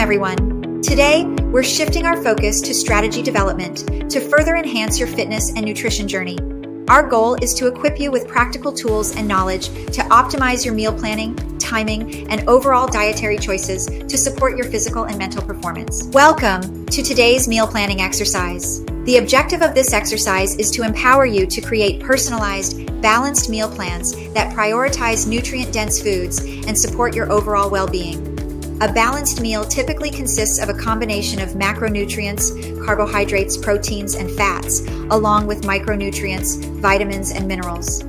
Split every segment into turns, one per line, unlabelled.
everyone. Today, we're shifting our focus to strategy development to further enhance your fitness and nutrition journey. Our goal is to equip you with practical tools and knowledge to optimize your meal planning, timing, and overall dietary choices to support your physical and mental performance. Welcome to today's meal planning exercise. The objective of this exercise is to empower you to create personalized, balanced meal plans that prioritize nutrient-dense foods and support your overall well-being. A balanced meal typically consists of a combination of macronutrients, carbohydrates, proteins, and fats, along with micronutrients, vitamins, and minerals.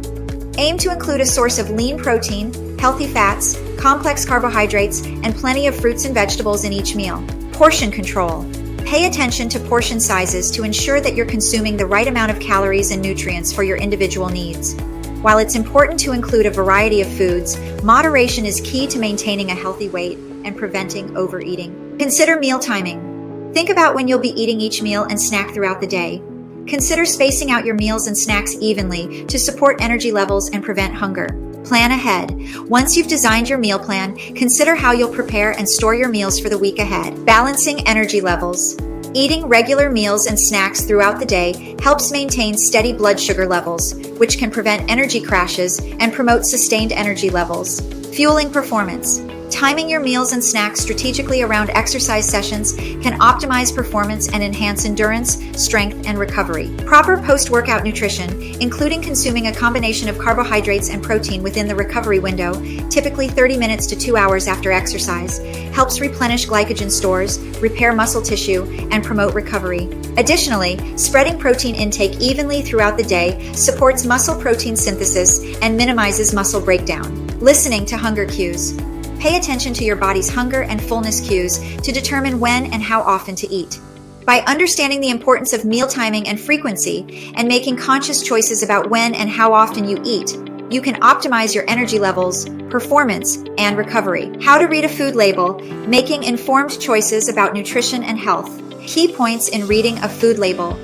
Aim to include a source of lean protein, healthy fats, complex carbohydrates, and plenty of fruits and vegetables in each meal. Portion control. Pay attention to portion sizes to ensure that you're consuming the right amount of calories and nutrients for your individual needs. While it's important to include a variety of foods, moderation is key to maintaining a healthy weight and preventing overeating. Consider meal timing. Think about when you'll be eating each meal and snack throughout the day. Consider spacing out your meals and snacks evenly to support energy levels and prevent hunger. Plan ahead. Once you've designed your meal plan, consider how you'll prepare and store your meals for the week ahead. Balancing energy levels. Eating regular meals and snacks throughout the day helps maintain steady blood sugar levels, which can prevent energy crashes and promote sustained energy levels. Fueling performance. Timing your meals and snacks strategically around exercise sessions can optimize performance and enhance endurance, strength, and recovery. Proper post-workout nutrition, including consuming a combination of carbohydrates and protein within the recovery window, typically 30 minutes to 2 hours after exercise, helps replenish glycogen stores, repair muscle tissue, and promote recovery. Additionally, spreading protein intake evenly throughout the day supports muscle protein synthesis and minimizes muscle breakdown. Listening to hunger cues. Pay attention to your body's hunger and fullness cues to determine when and how often to eat. By understanding the importance of meal timing and frequency and making conscious choices about when and how often you eat, you can optimize your energy levels, performance, and recovery. How to read a food label, making informed choices about nutrition and health. Key points in reading a food label.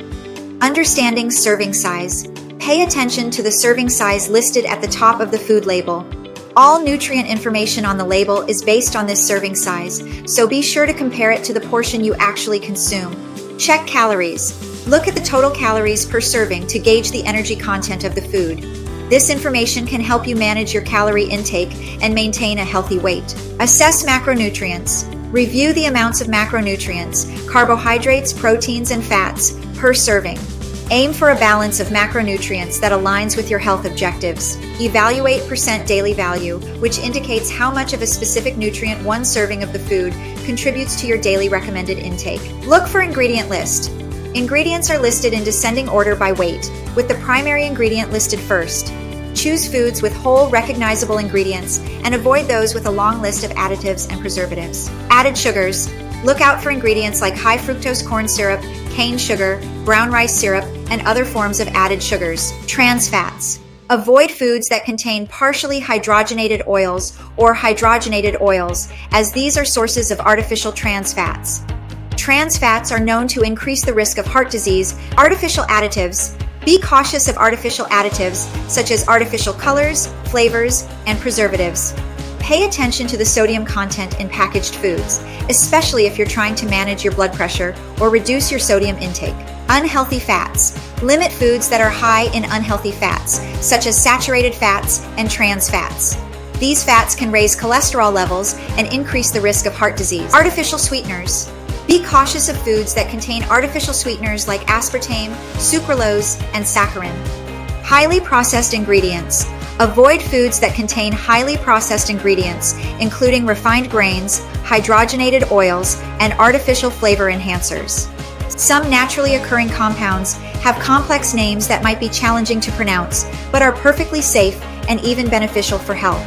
Understanding serving size. Pay attention to the serving size listed at the top of the food label. All nutrient information on the label is based on this serving size, so be sure to compare it to the portion you actually consume. Check calories. Look at the total calories per serving to gauge the energy content of the food. This information can help you manage your calorie intake and maintain a healthy weight. Assess macronutrients. Review the amounts of macronutrients, carbohydrates, proteins, and fats per serving. Aim for a balance of macronutrients that aligns with your health objectives. Evaluate % daily value, which indicates how much of a specific nutrient one serving of the food contributes to your daily recommended intake. Look for ingredient list. Ingredients are listed in descending order by weight, with the primary ingredient listed first. Choose foods with whole, recognizable ingredients and avoid those with a long list of additives and preservatives. Added sugars. Look out for ingredients like high fructose corn syrup, cane sugar, brown rice syrup, and other forms of added sugars. Trans fats. Avoid foods that contain partially hydrogenated oils or hydrogenated oils, as these are sources of artificial trans fats. Trans fats are known to increase the risk of heart disease. Artificial additives. Be cautious of artificial additives such as artificial colors, flavors, and preservatives. Pay attention to the sodium content in packaged foods, especially if you're trying to manage your blood pressure or reduce your sodium intake. Unhealthy fats. Limit foods that are high in unhealthy fats, such as saturated fats and trans fats. These fats can raise cholesterol levels and increase the risk of heart disease. Artificial sweeteners. Be cautious of foods that contain artificial sweeteners like aspartame, sucralose, and saccharin. Highly processed ingredients. Avoid foods that contain highly processed ingredients, including refined grains, hydrogenated oils, and artificial flavor enhancers. Some naturally occurring compounds have complex names that might be challenging to pronounce, but are perfectly safe and even beneficial for health.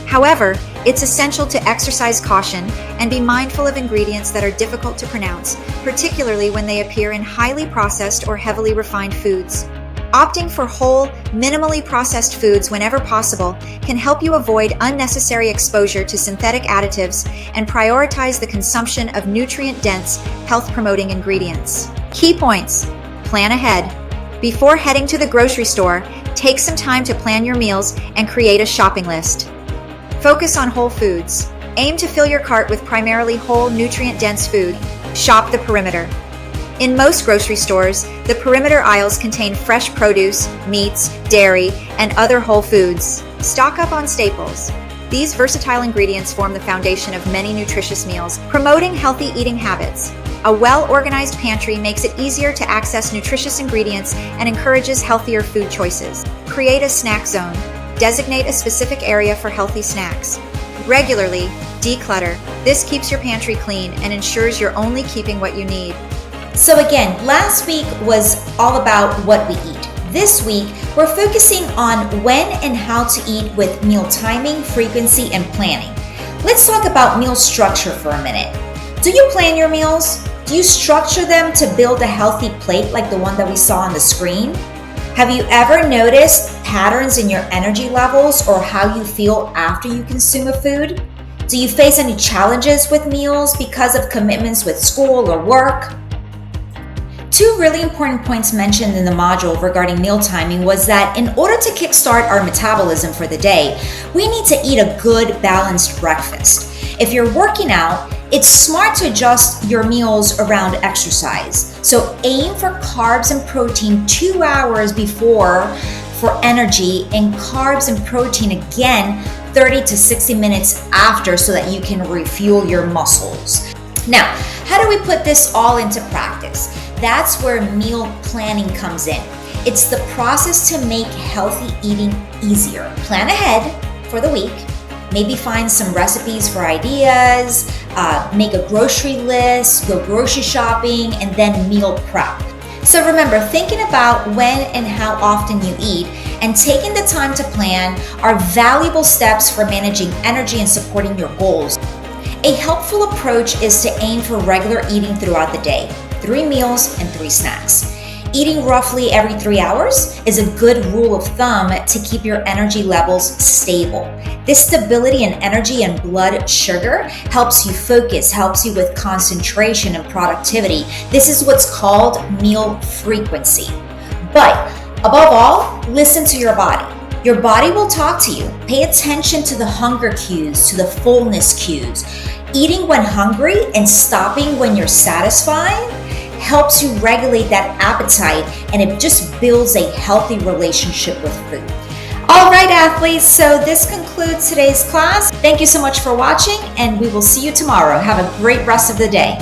However, it's essential to exercise caution and be mindful of ingredients that are difficult to pronounce, particularly when they appear in highly processed or heavily refined foods. Opting for whole, minimally processed foods whenever possible can help you avoid unnecessary exposure to synthetic additives and prioritize the consumption of nutrient-dense, health-promoting ingredients. Key points. Plan ahead. Before heading to the grocery store, take some time to plan your meals and create a shopping list. Focus on whole foods. Aim to fill your cart with primarily whole, nutrient-dense food. Shop the perimeter. In most grocery stores, the perimeter aisles contain fresh produce, meats, dairy, and other whole foods. Stock up on staples. These versatile ingredients form the foundation of many nutritious meals, promoting healthy eating habits. A well-organized pantry makes it easier to access nutritious ingredients and encourages healthier food choices. Create a snack zone. Designate a specific area for healthy snacks. Regularly declutter. This keeps your pantry clean and ensures you're only keeping what you need.
So again, last week was all about what we eat. This week, we're focusing on when and how to eat with meal timing, frequency, and planning. Let's talk about meal structure for a minute. Do you plan your meals? Do you structure them to build a healthy plate like the one that we saw on the screen? Have you ever noticed patterns in your energy levels or how you feel after you consume a food? Do you face any challenges with meals because of commitments with school or work? Two really important points mentioned in the module regarding meal timing was that in order to kickstart our metabolism for the day, we need to eat a good balanced breakfast. If you're working out, it's smart to adjust your meals around exercise. So aim for carbs and protein 2 hours before for energy, and carbs and protein again 30 to 60 minutes after so that you can refuel your muscles. Now, how do we put this all into practice? That's where meal planning comes in. It's the process to make healthy eating easier. Plan ahead for the week. Maybe find some recipes for ideas, make a grocery list, go grocery shopping, and then meal prep. So remember, thinking about when and how often you eat and taking the time to plan are valuable steps for managing energy and supporting your goals. A helpful approach is to aim for regular eating throughout the day, 3 meals and 3 snacks. Eating roughly every 3 hours is a good rule of thumb to keep your energy levels stable. This stability in energy and blood sugar helps you focus, helps you with concentration and productivity. This is what's called meal frequency. But above all, listen to your body. Your body will talk to you. Pay attention to the hunger cues, to the fullness cues. Eating when hungry and stopping when you're satisfied helps you regulate that appetite, and it just builds a healthy relationship with food. All right, athletes, so this concludes today's class. Thank you so much for watching, and we will see you tomorrow. Have a great rest of the day.